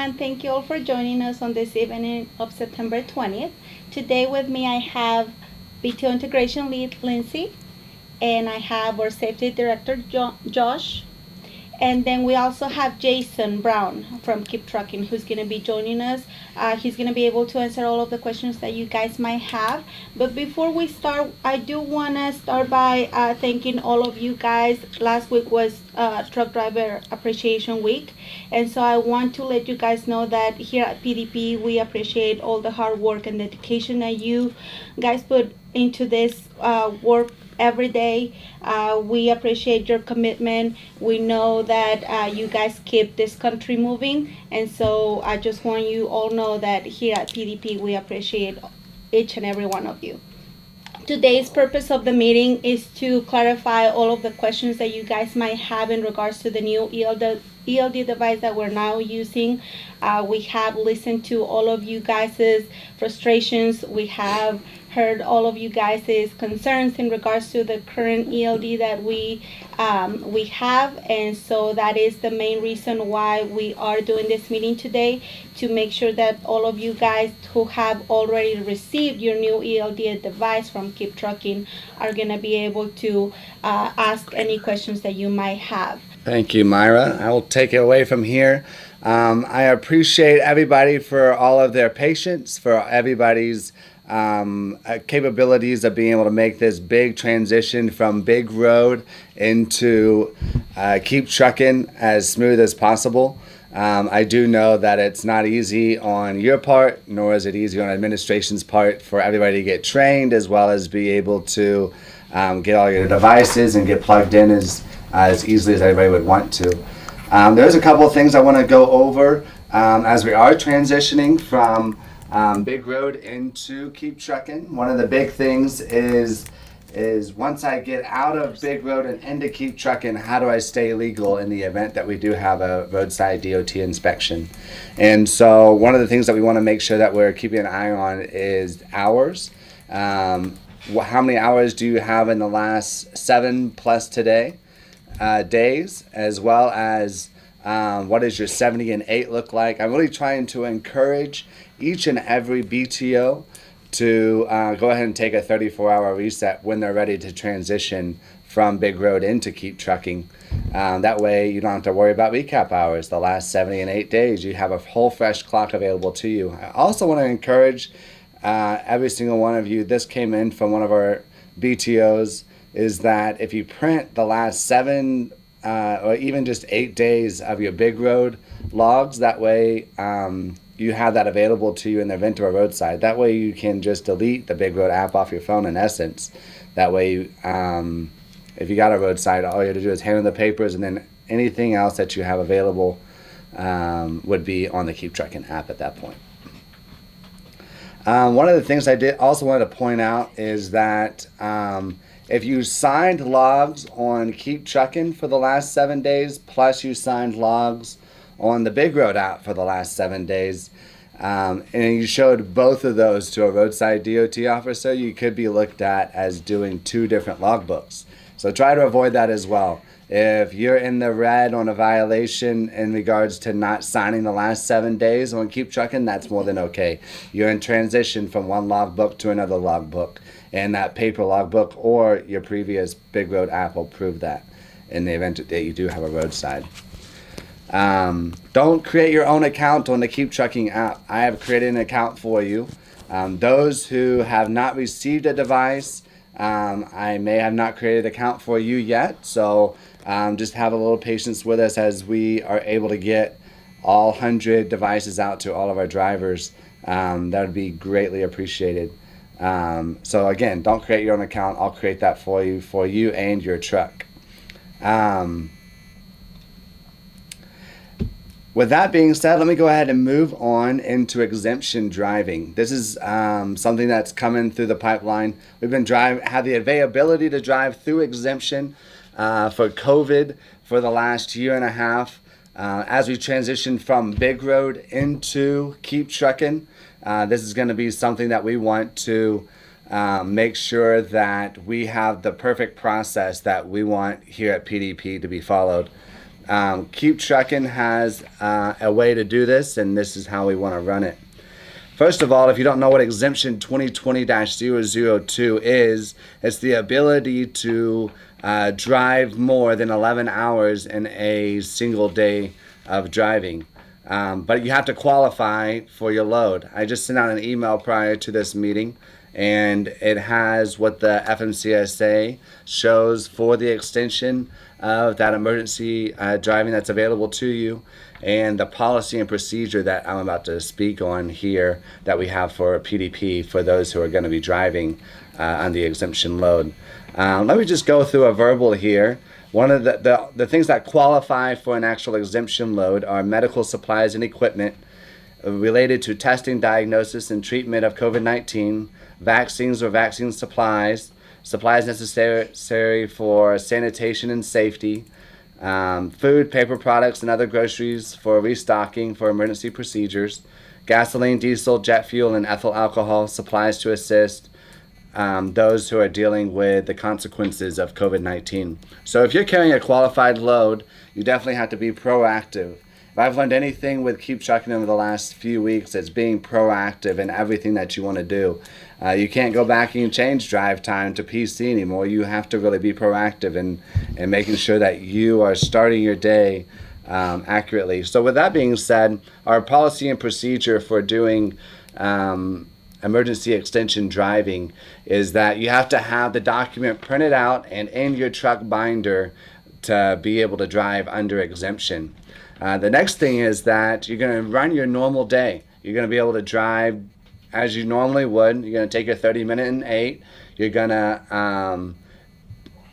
everyone. Thank you all for joining us on this evening of September 20th. Today with me I have BTO Integration Lead Lindsay, and I have our Safety Director Josh. And then we also have Jason Brown from Keep Truckin, who's going to be joining us. He's going to be able to answer all of the questions that you guys might have. But before we start, I do want to start by thanking all of you guys. Last week was Truck Driver Appreciation Week. And so I want to let you guys know that here at PDP, we appreciate all the hard work and dedication that you guys put into this work every day. We appreciate your commitment. We know that you guys keep this country moving, and so I just want you all know that here at PDP we appreciate each and every one of you. Today's purpose of the meeting is to clarify all of the questions that you guys might have in regards to the new ELD device that we're now using. We have listened to all of you guys' frustrations. We have heard all of you guys' concerns in regards to the current ELD that we have, and so that is the main reason why we are doing this meeting today, to make sure that all of you guys who have already received your new ELD device from Keep Truckin are going to be able to ask any questions that you might have. Thank you, Myra. I will take it away from here. I appreciate everybody for all of their patience, for everybody's capabilities of being able to make this big transition from big road into Keep Truckin as smooth as possible. I do know that it's not easy on your part, nor is it easy on administration's part, for everybody to get trained as well as be able to get all your devices and get plugged in as easily as everybody would want to. There's a couple of things I want to go over as we are transitioning from Big Road into Keep Truckin. One of the big things is once I get out of Big Road and into Keep Truckin, how do I stay legal in the event that we do have a roadside DOT inspection? And so one of the things that we want to make sure that we're keeping an eye on is hours. How many hours do you have in the last 7+ days, as well as what does your 70 and 8 look like? I'm really trying to encourage each and every BTO to go ahead and take a 34-hour reset when they're ready to transition from Big Road into Keep Truckin. That way you don't have to worry about recap hours. The last 70 and 8 days, you have a whole fresh clock available to you. I also want to encourage every single one of you, this came in from one of our BTOs, is that if you print the last 7 or even just 8 days of your Big Road logs, that way you have that available to you in the event of a roadside. That way you can just delete the Big Road app off your phone in essence. That way if you got a roadside, all you have to do is hand in the papers, and then anything else that you have available would be on the Keep Truckin app at that point. One of the things I did also wanted to point out is that if you signed logs on Keep Truckin for the last 7 days, plus you signed logs on the Big Road app for the last 7 days, and you showed both of those to a roadside DOT officer, you could be looked at as doing 2 different logbooks. So try to avoid that as well. If you're in the red on a violation in regards to not signing the last 7 days on Keep Truckin, that's more than okay. You're in transition from one logbook to another logbook, and that paper logbook or your previous Big Road app will prove that in the event that you do have a roadside. Don't create your own account on the Keep Truckin app. I have created an account for you. Those who have not received a device, I may have not created an account for you yet, so just have a little patience with us as we are able to get all 100 devices out to all of our drivers. That would be greatly appreciated. So again, don't create your own account. I'll create that for you and your truck. With that being said, let me go ahead and move on into exemption driving. This is something that's coming through the pipeline. We've been had the availability to drive through exemption for COVID for the last year and a half. As we transition from Big Road into Keep Truckin, this is going to be something that we want to make sure that we have the perfect process that we want here at PDP to be followed. Keep Truckin has a way to do this, and this is how we want to run it. First of all, if you don't know what Exemption 2020-002 is, it's the ability to drive more than 11 hours in a single day of driving. But you have to qualify for your load. I just sent out an email prior to this meeting, and it has what the FMCSA shows for the extension of that emergency driving that's available to you, and the policy and procedure that I'm about to speak on here that we have for PDP for those who are going to be driving on the exemption load. Let me just go through a verbal here. One of the things that qualify for an actual exemption load are medical supplies and equipment related to testing, diagnosis, and treatment of COVID-19, vaccines or vaccine supplies, supplies necessary for sanitation and safety, food, paper products, and other groceries for restocking for emergency procedures, gasoline, diesel, jet fuel, and ethyl alcohol supplies to assist those who are dealing with the consequences of COVID-19. So if you're carrying a qualified load, you definitely have to be proactive. If I've learned anything with Keep Truckin over the last few weeks, it's being proactive in everything that you want to do. You can't go back and change drive time to PC anymore. You have to really be proactive in making sure that you are starting your day accurately. So with that being said, our policy and procedure for doing emergency extension driving is that you have to have the document printed out and in your truck binder to be able to drive under exemption. The next thing is that you're going to run your normal day. You're going to be able to drive as you normally would. You're going to take your 30-minute and 8. You're going to,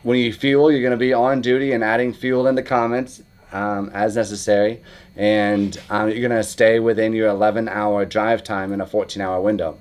when you fuel, you're going to be on duty and adding fuel in the comments as necessary. And you're going to stay within your 11-hour drive time in a 14-hour window.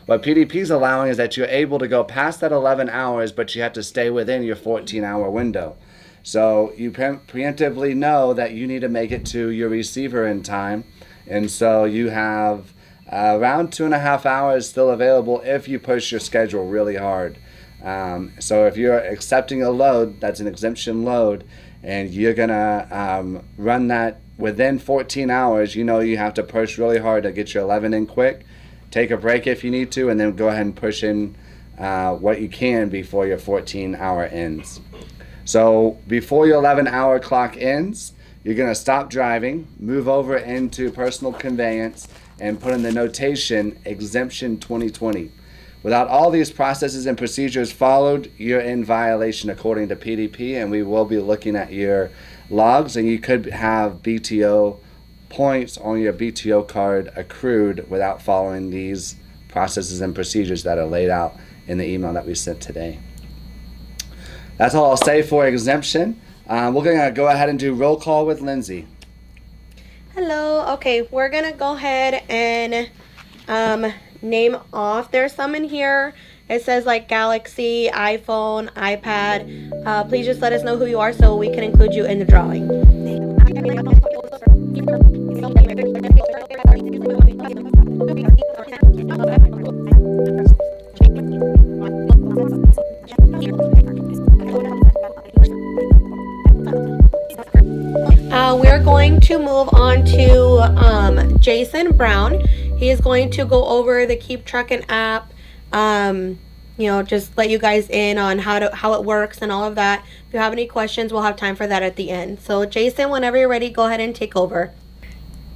What PDP is allowing is that you're able to go past that 11 hours, but you have to stay within your 14-hour window. So you preemptively know that you need to make it to your receiver in time. And so you have around 2.5 hours still available if you push your schedule really hard. So if you're accepting a load that's an exemption load and you're going to run that within 14 hours, you know you have to push really hard to get your 11 in quick. Take a break if you need to, and then go ahead and push in what you can before your 14-hour ends. So before your 11-hour clock ends, you're going to stop driving, move over into personal conveyance, and put in the notation Exemption 2020. Without all these processes and procedures followed, you're in violation according to PDP, and we will be looking at your logs, and you could have BTO points on your BTO card accrued without following these processes and procedures that are laid out in the email that we sent today. That's all I'll say for exemption. We're going to go ahead and do roll call with Lindsay. Hello. Okay, we're going to go ahead and name off. There's some in here. It says like Galaxy, iPhone, iPad. Please just let us know who you are so we can include you in the drawing. We're going to move on to Jason Brown. He is going to go over the Keep Truckin app. You know, just let you guys in on how it works and all of that. If you have any questions, we'll have time for that at the end. So Jason, whenever you're ready, go ahead and take over.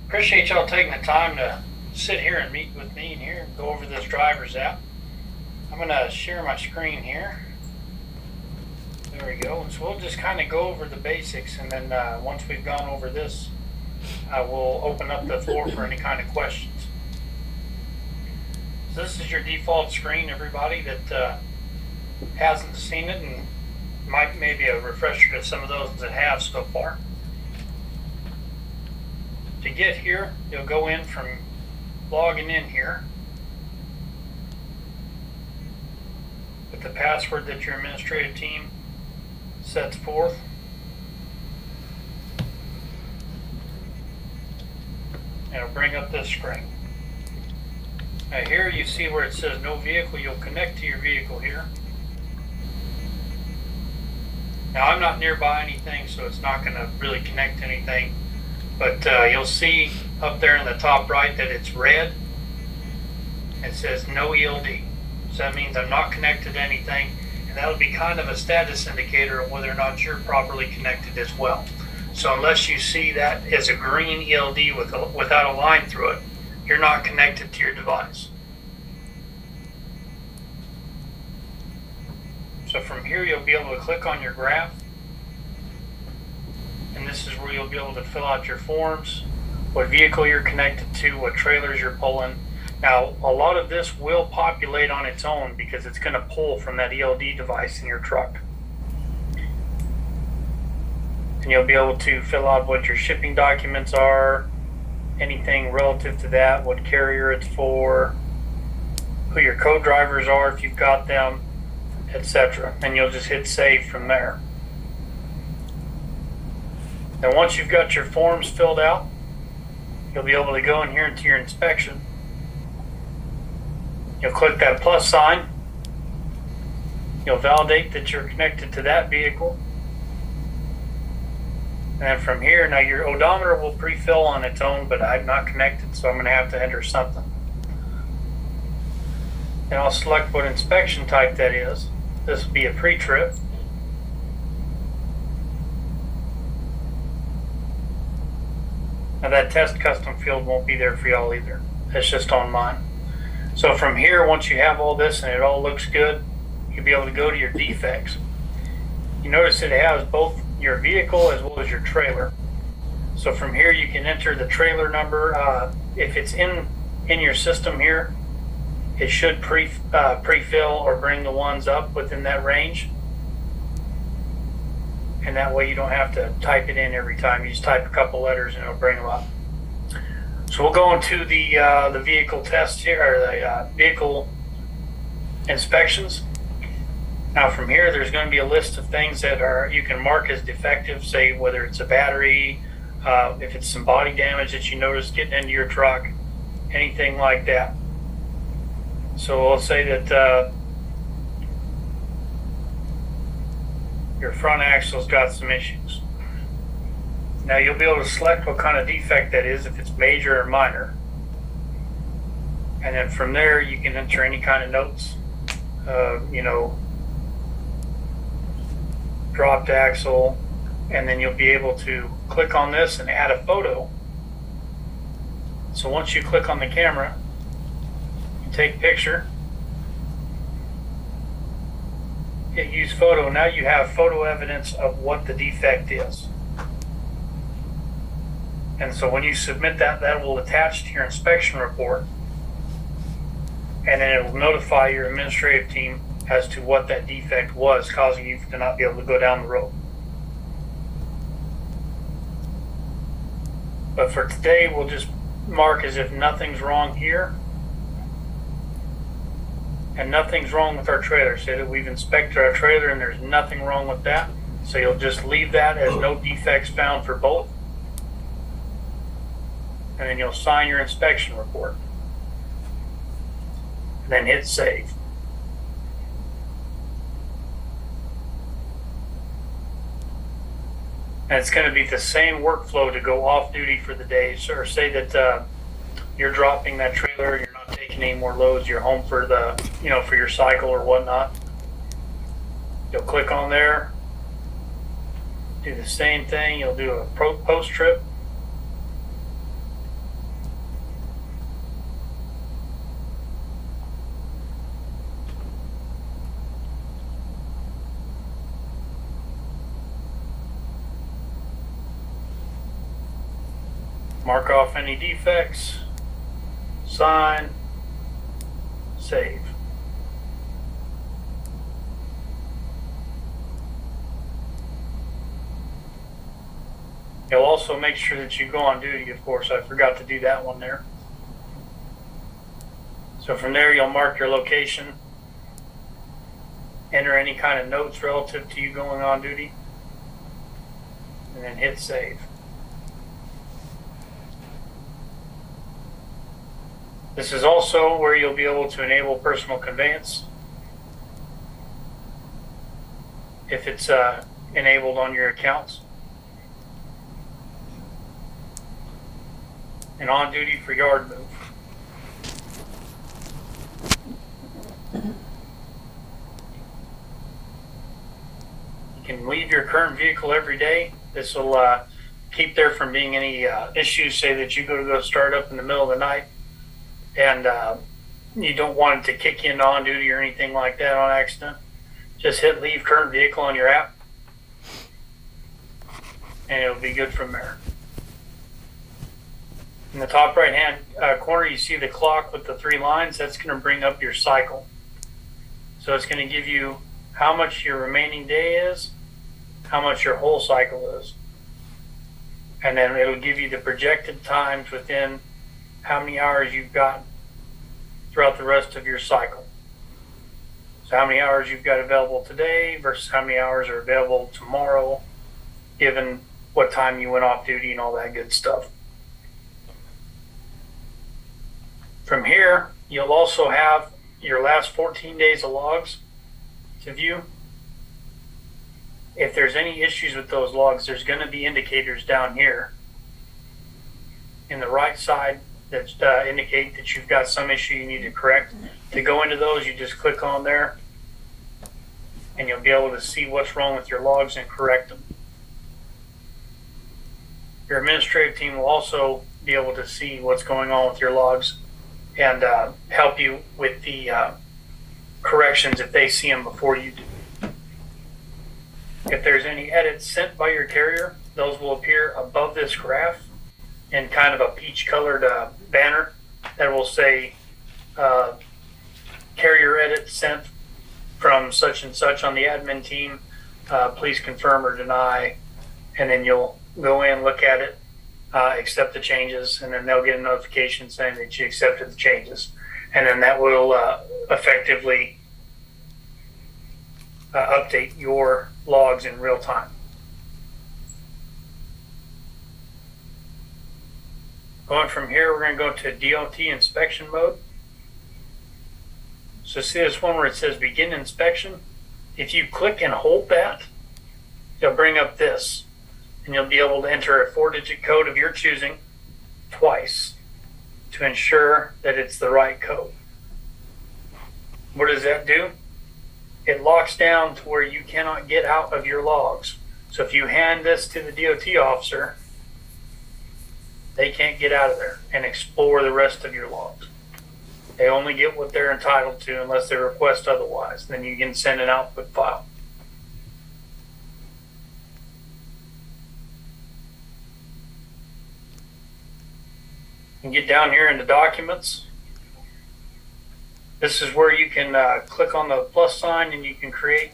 Appreciate y'all taking the time to sit here and meet with me and here go over this driver's app. I'm going to share my screen here. There we go. So we'll just kind of go over the basics, and then once we've gone over this, we'll open up the floor for any kind of questions. So this is your default screen, everybody that hasn't seen it, and maybe a refresher to some of those that have so far. To get here, you'll go in from logging in here with the password that your administrative team sets forth. And it'll bring up this screen. Now here you see where it says no vehicle. You'll connect to your vehicle here. Now I'm not nearby anything, so it's not going to really connect to anything, but you'll see up there in the top right that it's red. It says no ELD. So that means I'm not connected to anything, and that would be kind of a status indicator of whether or not you're properly connected as well. So unless you see that as a green ELD without a line through it, you're not connected to your device. So from here you'll be able to click on your graph, and this is where you'll be able to fill out your forms, what vehicle you're connected to, what trailers you're pulling. Now a lot of this will populate on its own because it's going to pull from that ELD device in your truck. And you'll be able to fill out what your shipping documents are, anything relative to that, what carrier it's for, who your co-drivers are if you've got them, etc. And you'll just hit save from there. And once you've got your forms filled out, you'll be able to go in here into your inspection. You'll click that plus sign. You'll validate that you're connected to that vehicle. And then from here, now your odometer will pre-fill on its own, but I'm not connected, so I'm going to have to enter something. And I'll select what inspection type that is. This will be a pre-trip. Now that test custom field won't be there for y'all either. It's just on mine. So from here, once you have all this and it all looks good, you'll be able to go to your defects. You notice it has both your vehicle as well as your trailer. So from here you can enter the trailer number. If it's in your system here, it should pre-fill or bring the ones up within that range. And that way you don't have to type it in every time. You just type a couple letters and it'll bring them up. So we'll go into the vehicle test here, or the vehicle inspections. Now from here, there's going to be a list of things that you can mark as defective, say whether it's a battery, if it's some body damage that you notice getting into your truck, anything like that. So we'll say that your front axle's got some issues. Now you'll be able to select what kind of defect that is, if it's major or minor. And then from there, you can enter any kind of notes, you know, dropped axle, and then you'll be able to click on this and add a photo. So once you click on the camera, you take a picture, hit use photo. Now you have photo evidence of what the defect is. And so when you submit that, that will attach to your inspection report, and then it will notify your administrative team as to what that defect was, causing you to not be able to go down the road. But for today, we'll just mark as if nothing's wrong here, and nothing's wrong with our trailer. Say that we've inspected our trailer and there's nothing wrong with that. So you'll just leave that as no defects found for both. And then you'll sign your inspection report. And then hit save. And it's going to be the same workflow to go off duty for the day. So say that you're dropping that trailer, you're not taking any more loads, you're home for the, you know, for your cycle or whatnot. You'll click on there, do the same thing. You'll do a post trip. Mark off any defects, sign, save. You'll also make sure that you go on duty, of course. I forgot to do that one there. So from there, you'll mark your location, enter any kind of notes relative to you going on duty, and then hit save. This is also where you'll be able to enable personal conveyance. If it's enabled on your accounts. And on duty for yard move. You can leave your current vehicle every day. This will keep there from being any issues. Say that you go start up in the middle of the night and you don't want it to kick in on duty or anything like that on accident. Just hit leave current vehicle on your app and it'll be good from there. In the top right hand corner, you see the clock with the 3 lines. That's going to bring up your cycle. So it's going to give you how much your remaining day is, how much your whole cycle is. And then it'll give you the projected times within how many hours you've got throughout the rest of your cycle. So how many hours you've got available today versus how many hours are available tomorrow, given what time you went off duty and all that good stuff. From here, you'll also have your last 14 days of logs to view. If there's any issues with those logs, there's going to be indicators down here in the right side that indicate that you've got some issue you need to correct. To go into those, you just click on there and you'll be able to see what's wrong with your logs and correct them. Your administrative team will also be able to see what's going on with your logs and help you with the corrections if they see them before you do. If there's any edits sent by your carrier, those will appear above this graph in kind of a peach colored banner that will say carrier edit sent from such and such on the admin team, please confirm or deny, and then you'll go in, look at it, accept the changes, and then they'll get a notification saying that you accepted the changes. And then that will effectively update your logs in real time. Going from here, we're going to go to Dlt Inspection Mode. So see this one where it says Begin Inspection? If you click and hold that, it'll bring up this. And you'll be able to enter a 4-digit code of your choosing twice to ensure that it's the right code. What does that do? It locks down to where you cannot get out of your logs. So if you hand this to the DOT officer, they can't get out of there and explore the rest of your logs. They only get what they're entitled to unless they request otherwise. Then you can send an output file. You can get down here into documents. This is where you can click on the plus sign and you can create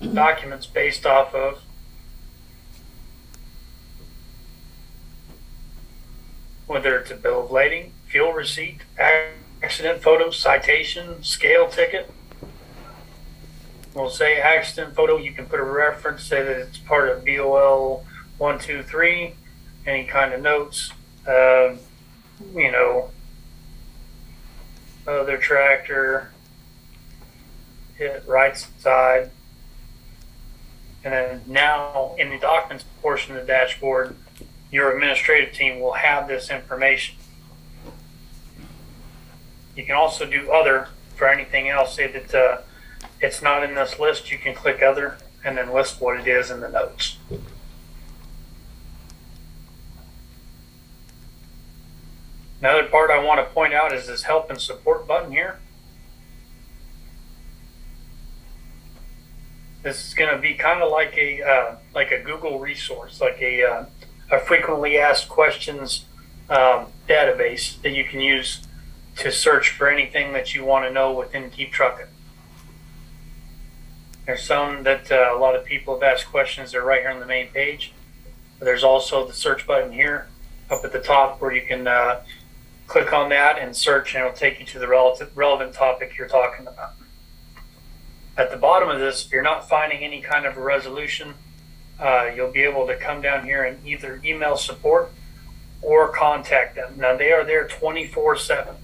documents based off of whether it's a bill of lading, fuel receipt, accident photo, citation, scale ticket. We'll say accident photo, you can put a reference, say that it's part of BOL 123, any kind of notes, you know, other tractor, hit right side. And then now in the documents portion of the dashboard, your administrative team will have this information. You can also do other for anything else. Say that it's not in this list, you can click other and then list what it is in the notes. Another part I want to point out is this help and support button here. This is going to be kind of like a Google resource, like a frequently asked questions database that you can use to search for anything that you want to know within Keep Truckin'. There's some that a lot of people have asked questions. They're right here on the main page. But there's also the search button here up at the top where you can click on that and search, and it'll take you to the relevant topic you're talking about. At the bottom of this, if you're not finding any kind of a resolution, you'll be able to come down here and either email support or contact them. Now, they are there 24/7.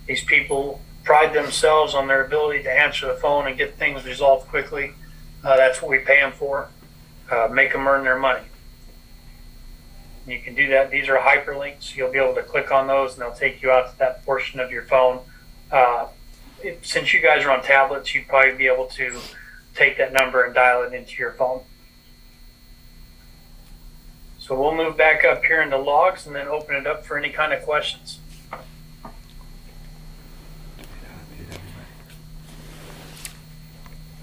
These people pride themselves on their ability to answer the phone and get things resolved quickly. That's what we pay them for. make them earn their money. You can do that. These are hyperlinks. You'll be able to click on those and they'll take you out to that portion of your phone. Since you guys are on tablets, you'd probably be able to take that number and dial it into your phone. So we'll move back up here into logs and then open it up for any kind of questions.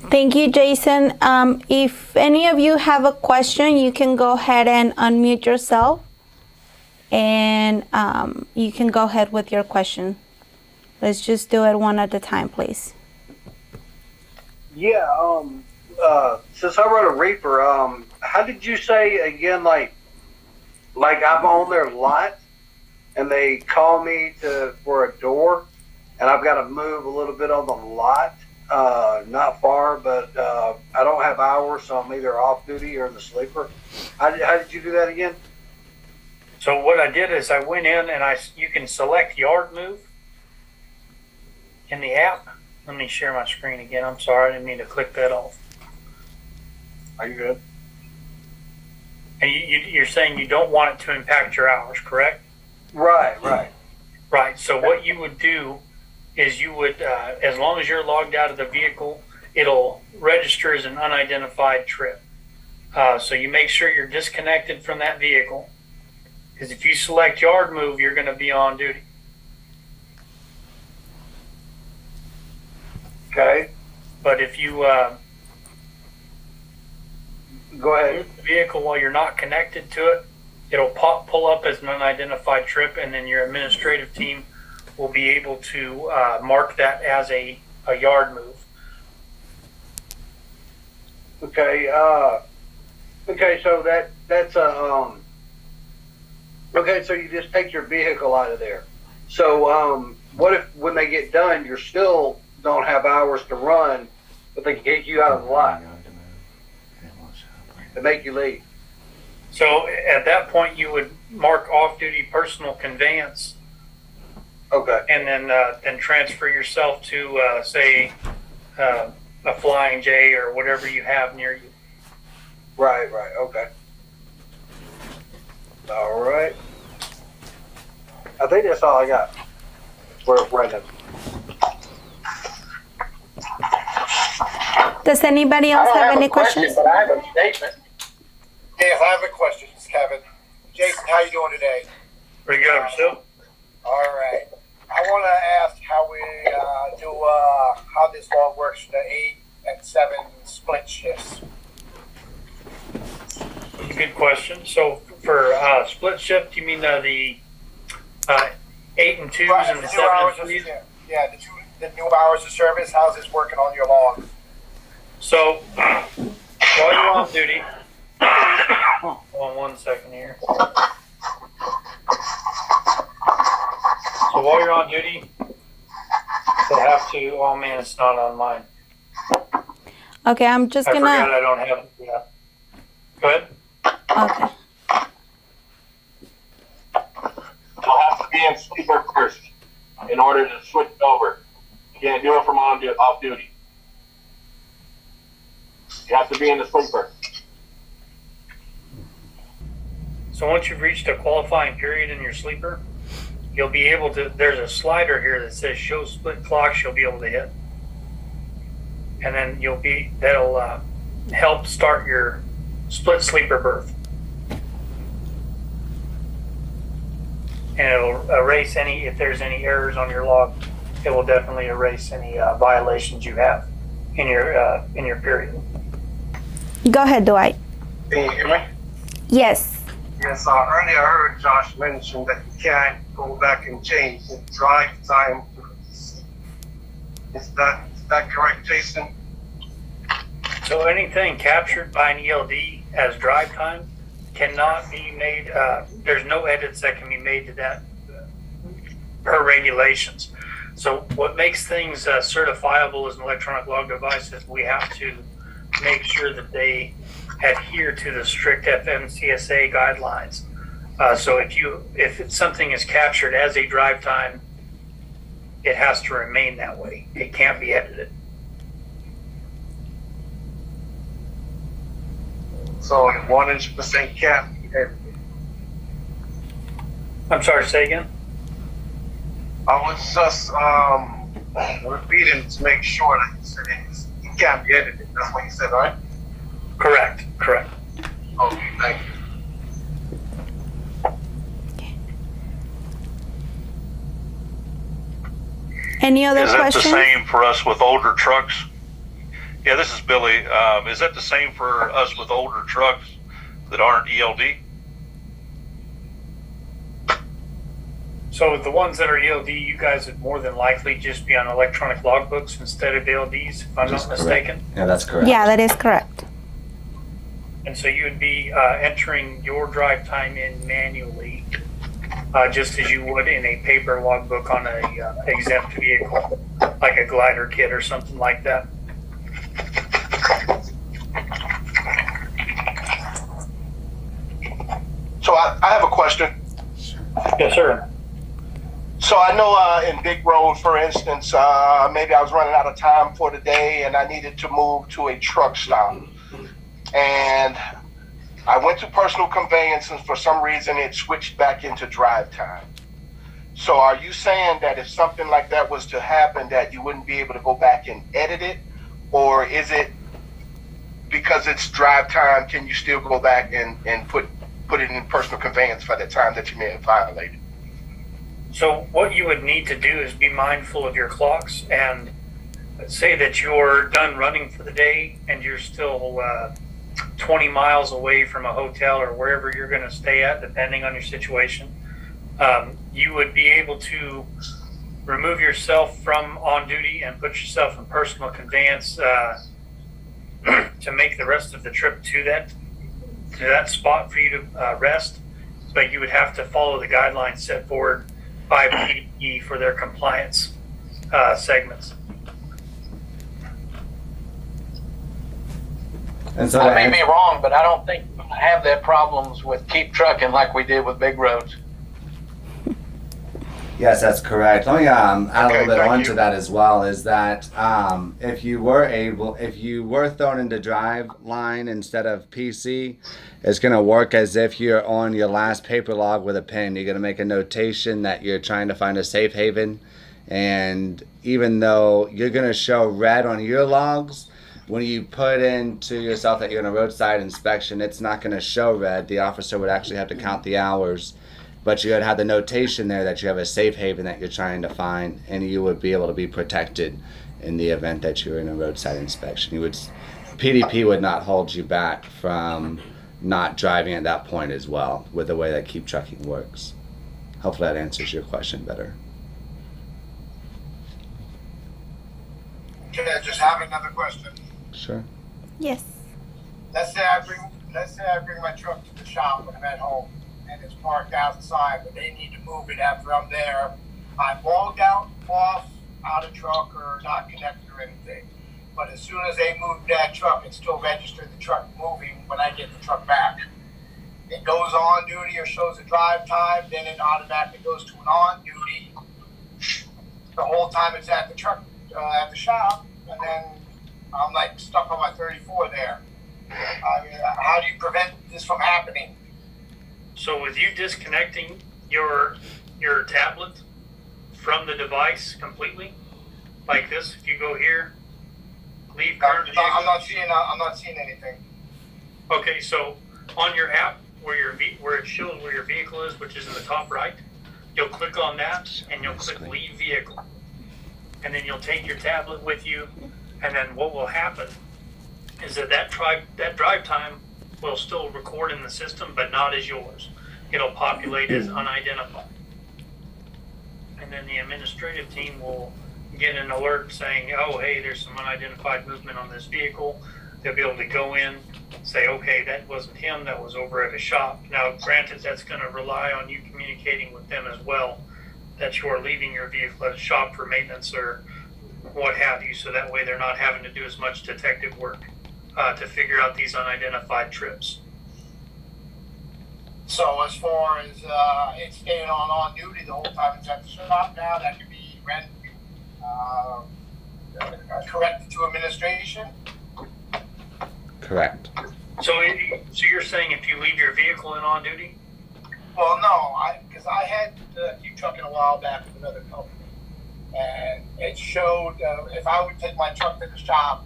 Thank you, Jason. If any of you have a question, you can go ahead and unmute yourself and you can go ahead with your question. Let's just do it one at a time, please. Yeah, since I run a Reaper, how did you say again, like I'm on their lot and they call me for a door and I've got to move a little bit on the lot, not far, but I don't have hours, so I'm either off duty or in the sleeper. How did you do that again? So what I did is I went in and you can select yard move in the app. Let me share my screen again. I'm sorry, I didn't mean to click that off. Are you good? And you're saying you don't want it to impact your hours, correct? Right. Right. So what you would do is you would, as long as you're logged out of the vehicle, it'll register as an unidentified trip. So you make sure you're disconnected from that vehicle, because if you select yard move, you're going to be on duty. Okay. But if you Go ahead. move the vehicle while you're not connected to it, it'll pull up as an unidentified trip, and then your administrative team will be able to mark that as a yard move. Okay. Okay. So that's a Okay. So you just take your vehicle out of there. So what if when they get done, you're still don't have hours to run, but they can get you out of the lot to make you leave? So at that point, you would mark off-duty personal conveyance, Okay. and then transfer yourself to say a Flying J or whatever you have near you. Right. Okay. All right. I think that's all I got for right now. Does anybody else have any questions? But I have a statement. Yes, I have a question, Kevin. Jason, how you doing today? Pretty good, yourself? All right. I want to ask how we how this all works for the 8 and 7 split shifts. Good question. So for split shift, you mean the 8 and 2s Right, and the the 7 and 3s? Yeah, the new hours of service. How's this working on your log? So while you're on duty, hold on 1 second here. So while you're on duty, they have to. Oh man, it's not on mine. Okay, I'm just I forgot gonna. I don't have it. Yeah. Go ahead. Okay. You'll have to be in sleeper first in order to switch over. You can't do it from off duty. You have to be in the sleeper. So once you've reached a qualifying period in your sleeper, you'll be able to, there's a slider here that says show split clocks you'll be able to hit. And then that'll help start your split sleeper berth. And it'll erase if there's any errors on your log, it will definitely erase any violations you have in your period. Go ahead, Dwight. Can you hear me? Yes. Yes, earlier I heard Josh mention that you can't go back and change the drive time. Is that correct, Jason? So anything captured by an ELD as drive time cannot be made, there's no edits that can be made to that per regulations. So what makes things certifiable as an electronic log device is we have to make sure that they adhere to the strict FMCSA guidelines. So if something is captured as a drive time, it has to remain that way. It can't be edited. So 100% can't be edited. I'm sorry, say again? I was just repeating to make sure that you said it can't be edited. That's what you said, right? Correct, correct. Okay, thank you. Any other Is that questions? the same for us with older trucks? Yeah, this is Billy. Is that the same for us with older trucks that aren't ELD? So the ones that are ELD, you guys would more than likely just be on electronic logbooks instead of LDs, if I'm not mistaken. Yeah, that's correct. Yeah, that is correct. And so you would be entering your drive time in manually, just as you would in a paper logbook on a exempt vehicle, like a glider kit or something like that. So I have a question. Yes, sir. So I know in Big Road, for instance, maybe I was running out of time for the day and I needed to move to a truck stop. And I went to personal conveyance and for some reason it switched back into drive time. So are you saying that if something like that was to happen that you wouldn't be able to go back and edit it? Or is it because it's drive time, can you still go back and put it in personal conveyance for the time that you may have violated? So what you would need to do is be mindful of your clocks and say that you're done running for the day and you're still 20 miles away from a hotel or wherever you're going to stay at, depending on your situation. You would be able to remove yourself from on duty and put yourself in personal conveyance to make the rest of the trip to that spot for you to rest. But you would have to follow the guidelines set forward by PDP for their compliance segments. And so I may be wrong, but I don't think we're going to have that problems with Keep Truckin' like we did with Big Roads. Yes, that's correct. Let me add a little bit thank onto you. that as well. Is that if you were thrown into drive line instead of PC, it's going to work as if you're on your last paper log with a pen. You're going to make a notation that you're trying to find a safe haven, and even though you're going to show red on your logs, when you put into yourself that you're in a roadside inspection, it's not going to show red. The officer would actually have to count the hours. But you would have the notation there that you have a safe haven that you're trying to find, and you would be able to be protected in the event that you're in a roadside inspection. PDP would not hold you back from not driving at that point as well, with the way that Keep Trucking works. Hopefully that answers your question better. Okay, I just have another question. Sure. Yes. Let's say I bring my truck to the shop when I'm at home and it's parked outside, but they need to move it after I'm there. I'm logged out of truck or not connected or anything. But as soon as they move that truck, it still registers the truck moving when I get the truck back. It goes on duty or shows a drive time, then it automatically goes to an on duty. The whole time it's at the truck, at the shop, and then I'm like stuck on my 34 there. How do you prevent this from happening? So with you disconnecting your tablet from the device completely, like this, if you go here, leave current vehicle. I'm not seeing anything. Okay, so on your app where it shows where your vehicle is, which is in the top right, you'll click on that and you'll click leave vehicle. And then you'll take your tablet with you, and then what will happen is that drive time will still record in the system, but not as yours. It'll populate as unidentified. And then the administrative team will get an alert saying, oh, hey, there's some unidentified movement on this vehicle. They'll be able to go in, say, okay, that wasn't him, that was over at a shop. Now, granted, that's going to rely on you communicating with them as well, that you're leaving your vehicle at a shop for maintenance or what have you, so that way they're not having to do as much detective work to figure out these unidentified trips. So as far as it staying on duty the whole time it's at the shop now, that could be corrected to administration? Correct. So you're saying if you leave your vehicle in on duty? Well, no, because I had to keep trucking a while back with another company, and it showed if I would take my truck to the shop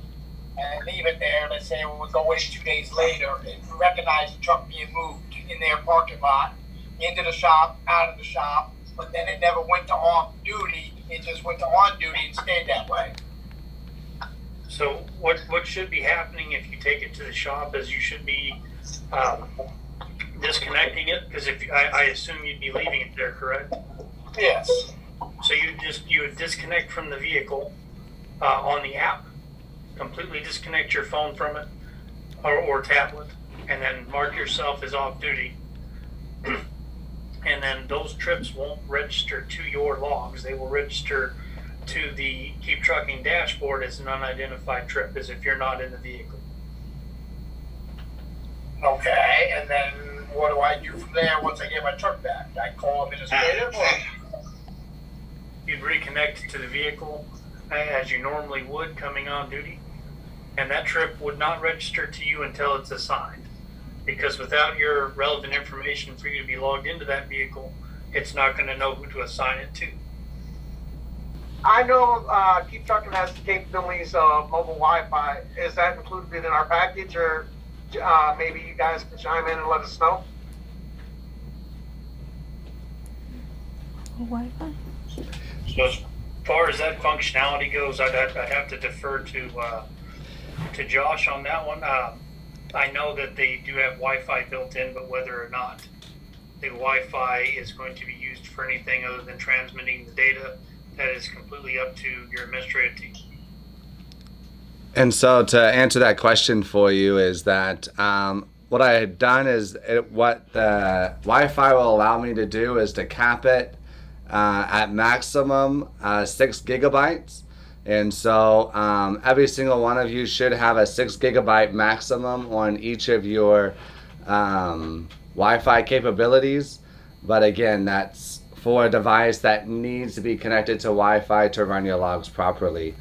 and leave it there, let's say it would go away 2 days later, it recognized the truck being moved in their parking lot, into the shop, out of the shop, but then it never went to off duty, it just went to on duty and stayed that way. So what should be happening if you take it to the shop is you should be disconnecting it, because if I assume you'd be leaving it there, correct? Yes. So you would disconnect from the vehicle on the app, completely disconnect your phone from it or tablet, and then mark yourself as off duty. And then those trips won't register to your logs. They will register to the Keep Trucking dashboard as an unidentified trip, as if you're not in the vehicle. Okay, and then what do I do from there once I get my truck back? I call administrative or? You'd reconnect to the vehicle as you normally would coming on duty, and that trip would not register to you until it's assigned, because without your relevant information for you to be logged into that vehicle, it's not going to know who to assign it to. I know Keep Truckin has the capabilities of mobile Wi-Fi. Is that included in our package, or maybe you guys can chime in and let us know? Wi-Fi? So as far as that functionality goes, I'd have to defer to Josh on that one. I know that they do have Wi-Fi built in, but whether or not the Wi-Fi is going to be used for anything other than transmitting the data, that is completely up to your administrative team. And so to answer that question for you is that what I had done is what the Wi-Fi will allow me to do is to cap it at maximum 6 gigabytes. And so every single one of you should have a 6 gigabyte maximum on each of your Wi-Fi capabilities. But again, that's for a device that needs to be connected to Wi-Fi to run your logs properly.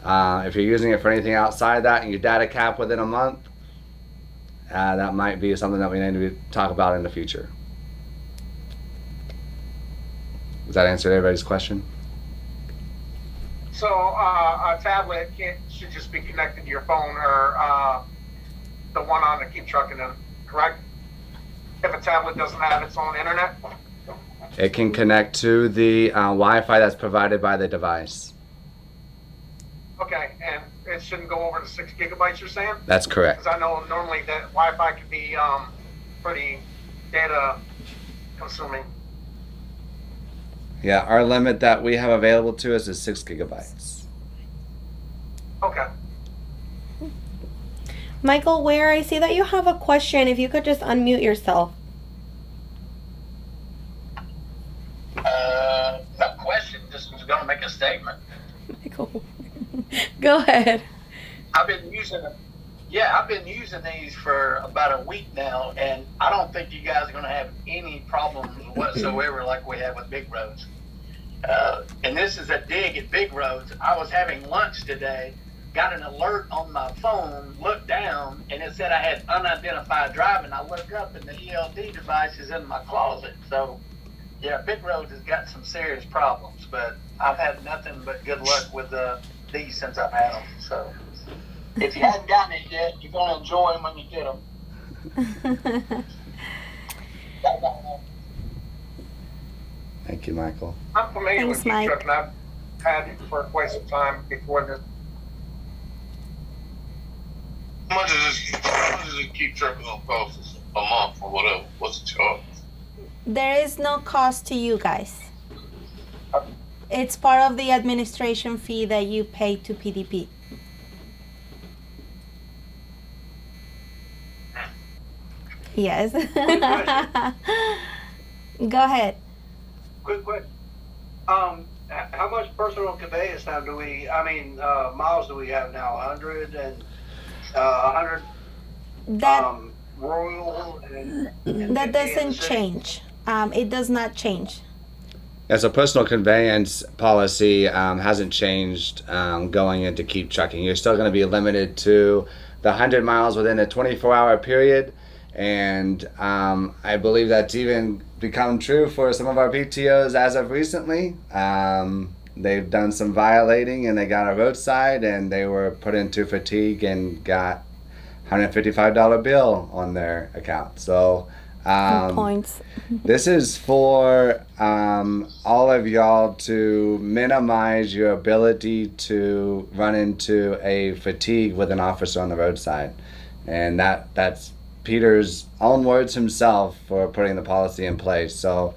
If you're using it for anything outside that and your data cap within a month, that might be something that we need to talk about in the future. Does that answer everybody's question? So a tablet should just be connected to your phone or the one on the Keep Truckin', correct? If a tablet doesn't have its own internet? It can connect to the Wi-Fi that's provided by the device. Okay, and it shouldn't go over the 6 gigabytes you're saying? That's correct. Because I know normally that Wi-Fi can be pretty data consuming. Yeah, our limit that we have available to us is 6 gigabytes. Okay. Michael Ware, I see that you have a question. If you could just unmute yourself. No question, just was going to make a statement. Michael, go ahead. I've been using these for about a week now, and I don't think you guys are going to have any problems whatsoever like we have with big roads. And this is a dig at big roads. I was having lunch today, got an alert on my phone, looked down, and it said I had unidentified driving. I look up, and the ELD device is in my closet. So, yeah, big roads has got some serious problems, but I've had nothing but good luck with these since I've had them. So, if you hadn't gotten it yet, you're going to enjoy them when you get them. Thank you, Michael. I'm familiar Thanks, with Keep Mike. Truckin'. I've had it for quite some time before this. How much does it Keep Truckin' on cost us a month or whatever? What's the charge? There is no cost to you guys. It's part of the administration fee that you pay to PDP. Yes. Go ahead. Quick question. How much personal conveyance time miles do we have now? 100 and 100 That rural and that 50 in the doesn't city? change. It does not change. As a personal conveyance policy hasn't changed going into Keep Trucking. You're still going to be limited to the 100 miles within a 24-hour period. And I believe that's even become true for some of our PTOs as of recently. They've done some violating and they got a roadside and they were put into fatigue and got $155 bill on their account. So points. this is for all of y'all to minimize your ability to run into a fatigue with an officer on the roadside. And that's Peter's own words himself for putting the policy in place. So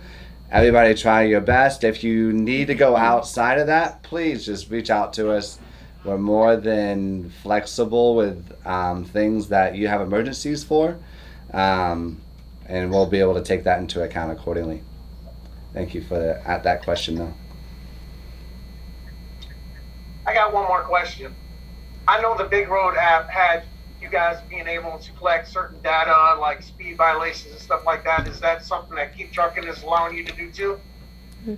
everybody try your best. If you need to go outside of that, please just reach out to us. We're more than flexible with things that you have emergencies for. And we'll be able to take that into account accordingly. Thank you for that question, though. I got one more question. I know the Big Road app had you guys being able to collect certain data like speed violations and stuff like that. Is that something that Keep Truckin is allowing you to do too? Yeah,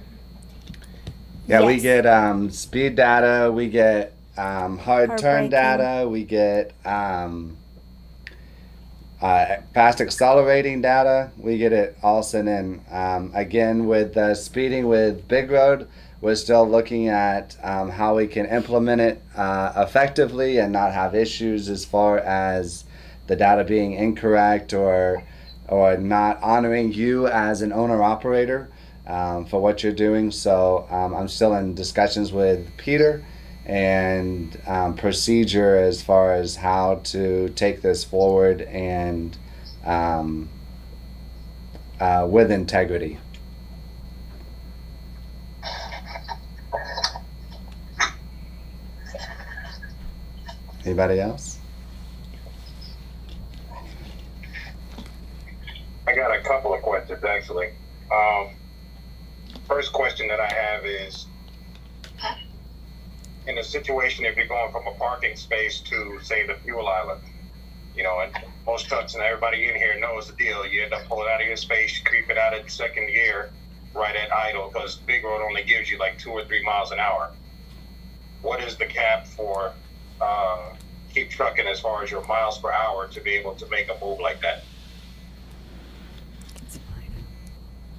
Yes. we get speed data, we get hard turn braking. data, we get fast accelerating data. We get it all sent in. Again, with speeding with Big Road, we're still looking at how we can implement it effectively and not have issues as far as the data being incorrect or not honoring you as an owner operator for what you're doing. So I'm still in discussions with Peter and procedure as far as how to take this forward and with integrity. Anybody else? I got a couple of questions actually. First question that I have is, in a situation if you're going from a parking space to, say, the fuel island, you know, and most trucks and everybody in here knows the deal. You end up pulling out of your space, you creep it out at second gear, right at idle, because Big Road only gives you like 2 or 3 miles an hour. What is the cap for Keep Truckin as far as your miles per hour to be able to make a move like that?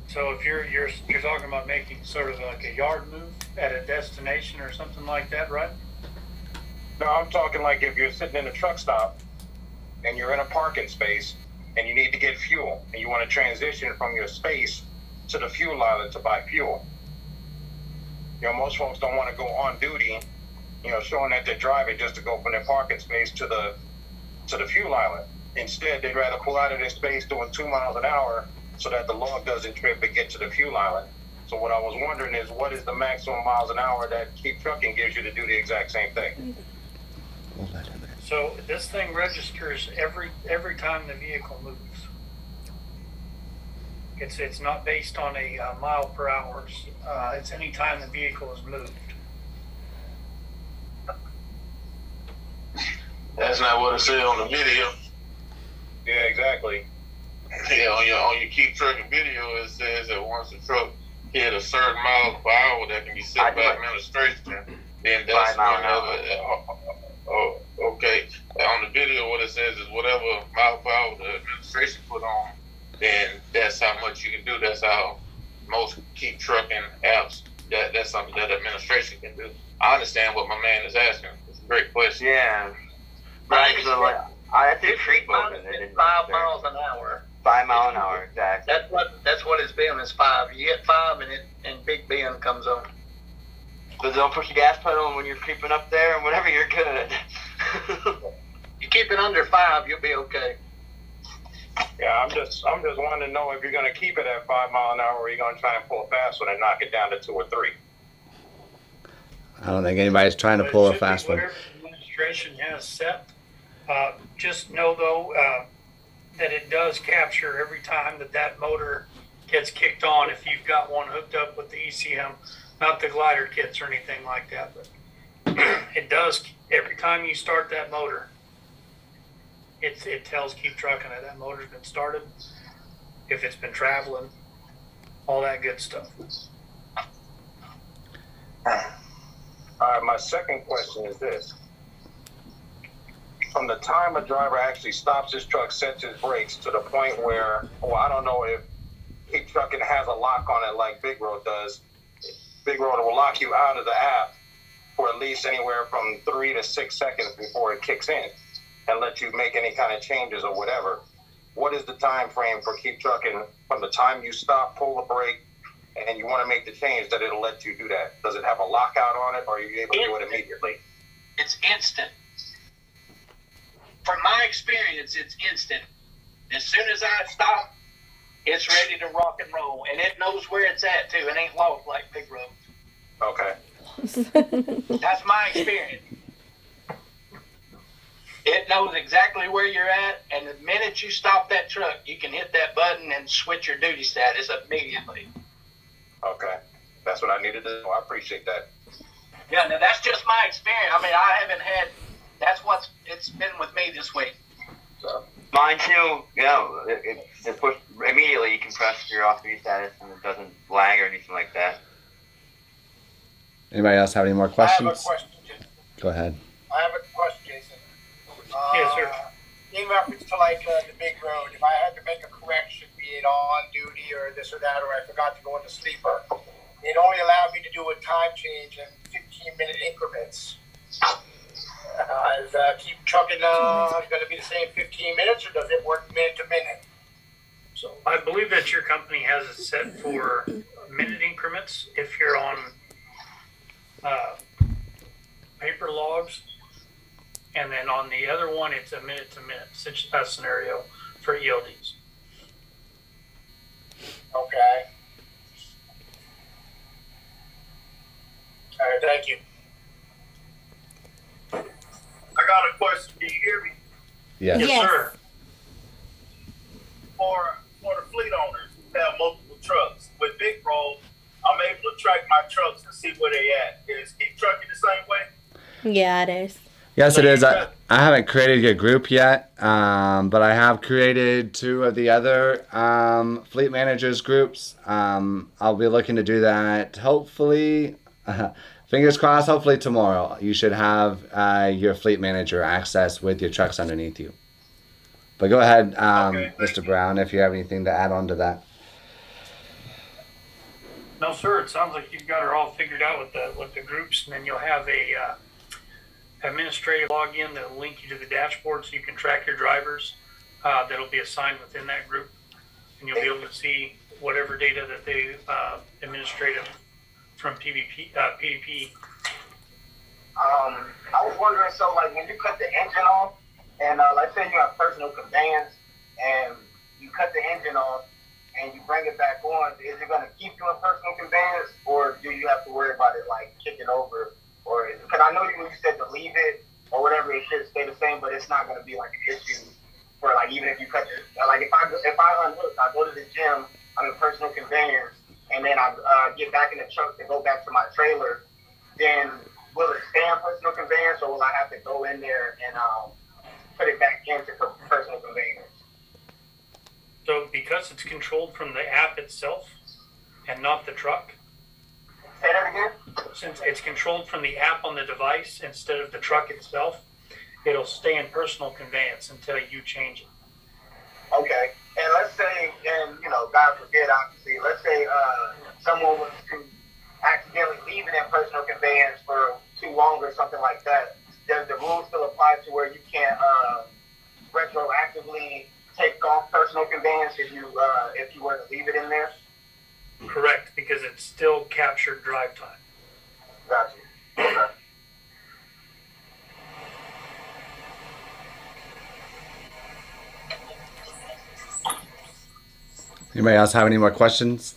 So if you're talking about making sort of like a yard move at a destination or something like that, right? No, I'm talking like if you're sitting in a truck stop and you're in a parking space and you need to get fuel and you want to transition from your space to the fuel island to buy fuel. You know, most folks don't want to go on duty, you know, showing that they're driving just to go from their parking space to the fuel island. Instead, they'd rather pull out of their space doing 2 miles an hour so that the log doesn't trip and get to the fuel island. So what I was wondering is, what is the maximum miles an hour that Keep Truckin gives you to do the exact same thing? So this thing registers every time the vehicle moves. It's not based on a mile per hour. It's any time the vehicle is moved. That's not what it said on the video. Yeah, exactly. Yeah, on your Keep Truckin video, it says that once the truck hit a certain miles per hour that can be set by administration, then that's whenever. Oh, okay. On the video, what it says is whatever mile per hour the administration put on, then that's how much you can do. That's how most Keep Truckin apps. That's something that administration can do. I understand what my man is asking. It's a great question. Yeah. Right. So like, I think 5 miles an hour. 5 mile an hour, exactly. That's what it's been. Is 5. You hit 5 and Big Ben comes on. But don't push the gas pedal when you're creeping up there, and whenever you're good. You keep it under 5, you'll be okay. Yeah, I'm just wanting to know if you're going to keep it at 5 mile an hour, or you're going to try and pull a fast one and knock it down to 2 or 3. I don't think anybody's trying to pull a fast one. Whatever the administration has set. Just know though that it does capture every time that motor gets kicked on. If you've got one hooked up with the ECM, not the glider kits or anything like that, but it does every time you start that motor. It tells Keep Truckin that motor's been started, if it's been traveling, all that good stuff. All right, my second question is this. from the time a driver actually stops his truck, sets his brakes, to the point where, well, I don't know if Keep Truckin has a lock on it like Big Road does. Big Road will lock you out of the app for at least anywhere from 3 to 6 seconds before it kicks in and let you make any kind of changes or whatever. What is the time frame for Keep Truckin from the time you stop, pull the brake, and you want to make the change that it'll let you do that? Does it have a lockout on it, or are you able to do it immediately? It's instant. From my experience, it's instant. As soon as I stop, it's ready to rock and roll, and it knows where it's at too. It ain't lost like Big Road. Okay. That's my experience. It knows exactly where you're at, and the minute you stop that truck, you can hit that button and switch your duty status immediately. Okay. That's what I needed to know. I appreciate that. Yeah, now that's just my experience. I mean, I haven't had, that's what's it's been with me this week. So. Mine too. You know, it push immediately. You can press your off-duty status, and it doesn't lag or anything like that. Anybody else have any more questions? I have a question, Jason. Go ahead. I have a question, Jason. Yes, sir. In reference to like the Big Road, if I had to make a correction, be it on duty or this or that, or I forgot to go into sleeper, it only allowed me to do a time change in 15-minute increments. Is Keep Truckin going to be the same 15 minutes, or does it work minute to minute? So I believe that your company has it set for minute increments if you're on paper logs, and then on the other one it's a minute to minute scenario for ELDs. Okay. All right, thank you. I got a question. Can you hear me? Yes. Yes, sir. For the fleet owners who have multiple trucks, with Big Road, I'm able to track my trucks and see where they at. Is Keep Truckin the same way? Yeah, it is. Yes, it is. I haven't created a group yet, but I have created 2 of the other fleet managers groups. I'll be looking to do that hopefully, fingers crossed, hopefully tomorrow. You should have your fleet manager access with your trucks underneath you. But go ahead, Okay, Mr. Brown, if you have anything to add on to that. No, sir. It sounds like you've got it all figured out with the groups, and then you'll have a administrative login that'll link you to the dashboard, so you can track your drivers that'll be assigned within that group, and you'll be able to see whatever data that they administrative from PDP. I was wondering, so like when you cut the engine off, and let's say you have personal conveyance, and you cut the engine off, and you bring it back on, is it going to keep you in personal conveyance, or do you have to worry about it like kicking over? Or because I know you said to leave it or whatever, it should stay the same, but it's not going to be like an issue for like even if you cut it. Like if I unhook, I go to the gym, I'm in personal conveyance, and then I get back in the truck to go back to my trailer, then will it stay in personal conveyance, or will I have to go in there and put it back into personal conveyance? So because it's controlled from the app itself and not the truck. Say that again? Since it's controlled from the app on the device instead of the truck itself, it'll stay in personal conveyance until you change it. Okay. And let's say, and you know, God forbid, obviously, let's say someone was to accidentally leave it in personal conveyance for too long or something like that. Does the rule still apply to where you can't retroactively take off personal conveyance if you were to leave it in there? Correct, because it's still captured drive time. Gotcha. Okay. Anybody else have any more questions?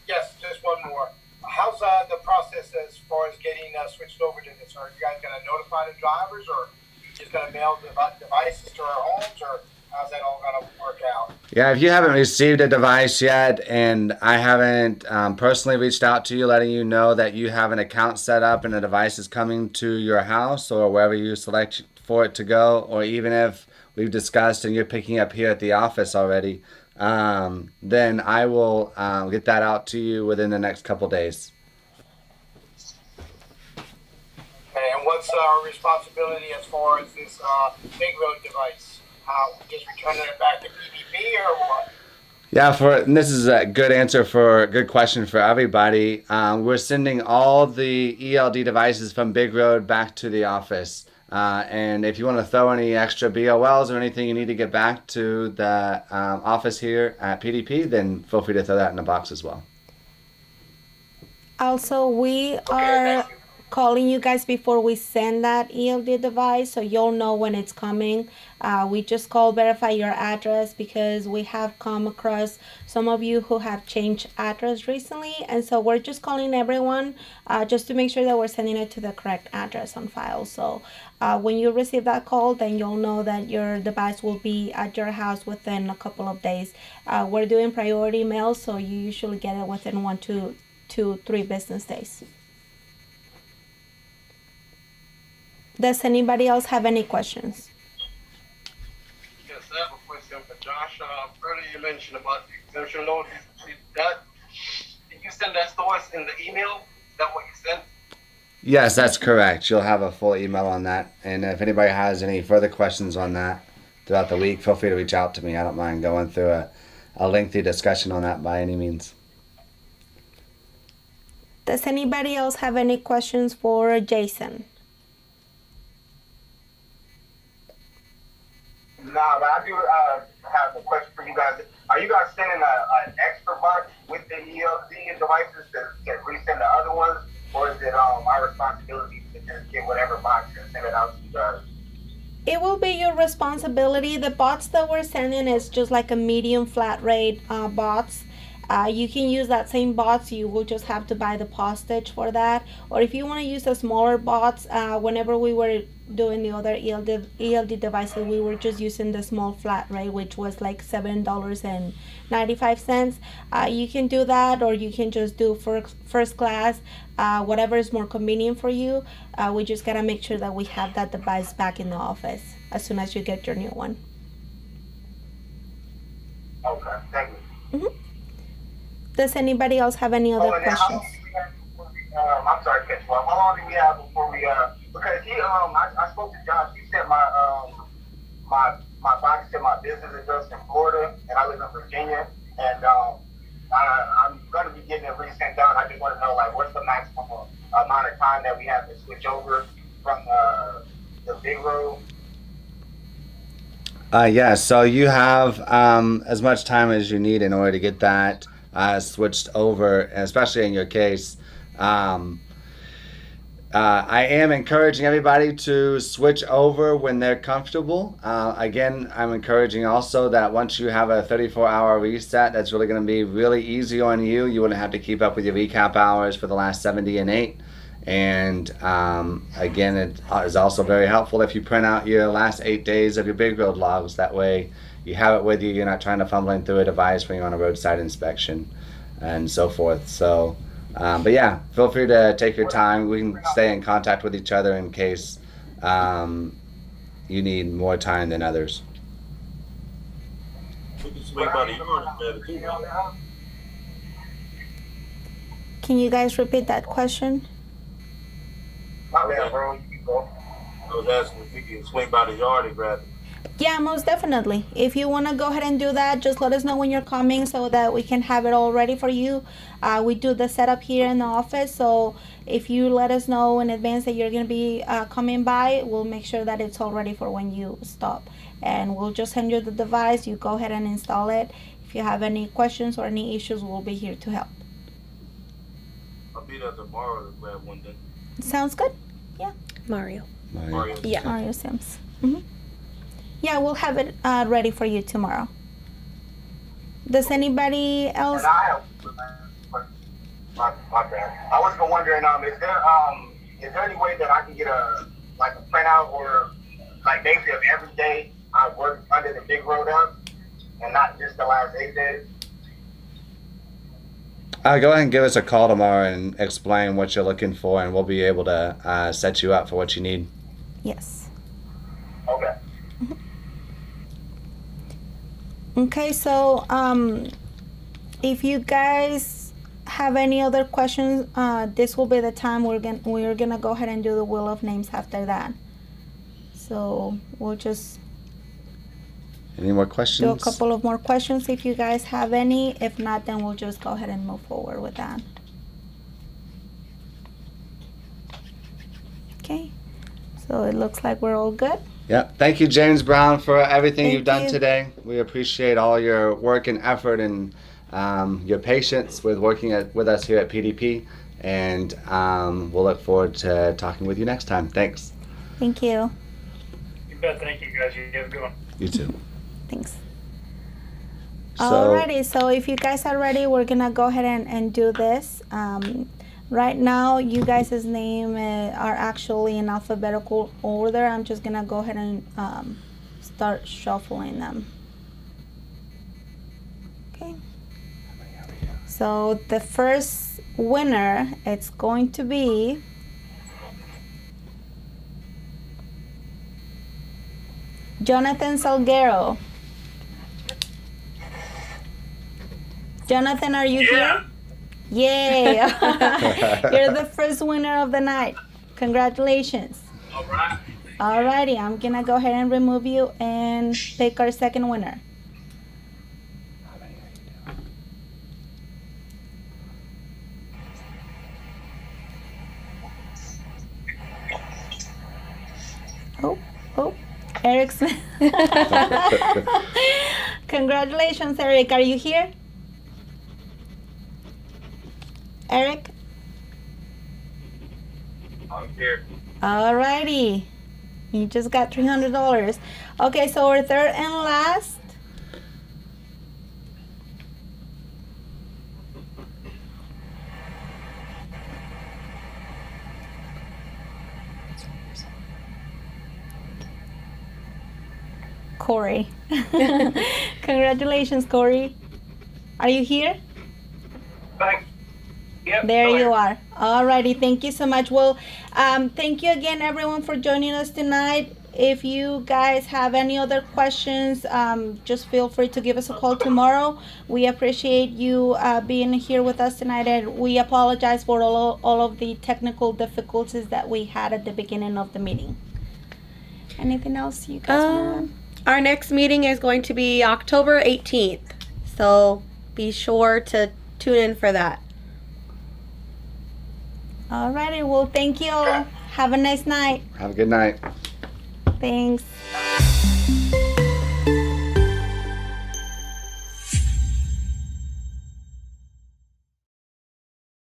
Yes, just one more. How's the process as far as getting switched over to this? Are you guys going to notify the drivers, or you just going to mail the devices to our homes, or how's that all going to work out? Yeah, if you haven't received a device yet, and I haven't personally reached out to you letting you know that you have an account set up and a device is coming to your house or wherever you select for it to go, or even if we've discussed and you're picking up here at the office already, then I will get that out to you within the next couple days. And once responsibility as far as this big road device? Just returning it back to PDP or what? Yeah, and this is a good answer for a good question for everybody. We're sending all the ELD devices from Big Road back to the office. And if you want to throw any extra BOLs or anything you need to get back to the office here at PDP, then feel free to throw that in the box as well. Also, we are calling you guys before we send that ELD device, so you'll know when it's coming. We just call verify your address because we have come across some of you who have changed address recently, and so we're just calling everyone just to make sure that we're sending it to the correct address on file. So when you receive that call, then you'll know that your device will be at your house within a couple of days. We're doing priority mail, so you usually get it within 1 to 3 business days. Does anybody else have any questions? Yes, I have a question for Josh. Earlier you mentioned about the exemption notice. Did you send that to us in the email? Is that what you sent? Yes, that's correct. You'll have a full email on that. And if anybody has any further questions on that throughout the week, feel free to reach out to me. I don't mind going through a lengthy discussion on that by any means. Does anybody else have any questions for Jason? Nah, but I do have a question for you guys. Are you guys sending an extra box with the ELD devices to resend the other ones? Or is it my responsibility to just get whatever box and send it out to you guys? It will be your responsibility. The bots that we're sending is just like a medium flat rate bots. You can use that same bots. You will just have to buy the postage for that. Or if you want to use the smaller bots, whenever we were doing the other ELD devices, we were just using the small flat rate, which was like $7.95. You can do that, or you can just do first class, whatever is more convenient for you. We just gotta make sure that we have that device back in the office as soon as you get your new one. Okay, thank you. Mm-hmm. Does anybody else have any other questions? I'm sorry, catch you off. How long do we have before we because I spoke to Josh. He sent my box to my business address in Florida, and I live in Virginia, and I'm going to be getting it resent down. I just want to know, like, what's the maximum amount of time that we have to switch over from the big road? Yeah, so you have as much time as you need in order to get that switched over, especially in your case. I am encouraging everybody to switch over when they're comfortable. Again, I'm encouraging also that once you have a 34-hour reset, that's really going to be really easy on you. You wouldn't have to keep up with your recap hours for the last 70 and 8. And again, it is also very helpful if you print out your last 8 days of your big road logs. That way you have it with you. You're not trying to fumbling through a device when you're on a roadside inspection and so forth. So, but yeah, feel free to take your time. We can stay in contact with each other in case you need more time than others. Can you guys repeat that question? My bad, bro. You go. I was asking if you can swing by the yard and grab it. Yeah, most definitely. If you want to go ahead and do that, just let us know when you're coming so that we can have it all ready for you. We do the setup here in the office, so if you let us know in advance that you're going to be coming by, we'll make sure that it's all ready for when you stop. And we'll just send you the device. You go ahead and install it. If you have any questions or any issues, we'll be here to help. I'll be there tomorrow to grab one day. Sounds good? Yeah. Mario. Yeah. Mario Sims. Mm-hmm. Yeah, we'll have it ready for you tomorrow. Does anybody else? My bad. I was wondering, is there any way that I can get a printout or like basically of every day I work under the big road up and not just the last 8 days? Go ahead and give us a call tomorrow and explain what you're looking for, and we'll be able to set you up for what you need. Yes. Okay. Okay, so if you guys have any other questions, this will be the time we're gonna go ahead and do the wheel of names after that. So we'll just Any more questions? do a couple of more questions if you guys have any. If not, then we'll just go ahead and move forward with that. Okay, so it looks like we're all good. Yeah. Thank you, James Brown, for everything Thank you've done you. today. We appreciate all your work and effort and your patience with working with us here at PDP. And we'll look forward to talking with you next time. Thanks. Thank you. You bet. Thank you, guys. You have a good one. You too. Thanks. So, Alrighty, so if you guys are ready, we're gonna go ahead and do this. Right now, you guys' name are actually in alphabetical order. I'm just gonna go ahead and start shuffling them. Okay. So the first winner, it's going to be Jonathan Salguero. Jonathan, are you here? Yay! You're the first winner of the night. Congratulations. All right. Alrighty, I'm gonna go ahead and remove you and pick our second winner. Oh, Eric Smith. Congratulations, Eric. Are you here? Eric? I'm here. Alrighty. You just got $300. Okay, so our third and last. Corey. Congratulations, Corey. Are you here? Thanks. Yep, There go you ahead. are. Alrighty, thank you so much. Well, thank you again, everyone, for joining us tonight. If you guys have any other questions, just feel free to give us a call tomorrow. We appreciate you being here with us tonight, and we apologize for all of the technical difficulties that we had at the beginning of the meeting. Anything else you guys want? Our next meeting is going to be October 18th, so be sure to tune in for that. Alrighty, well, thank you all. Have a nice night. Have a good night. Thanks.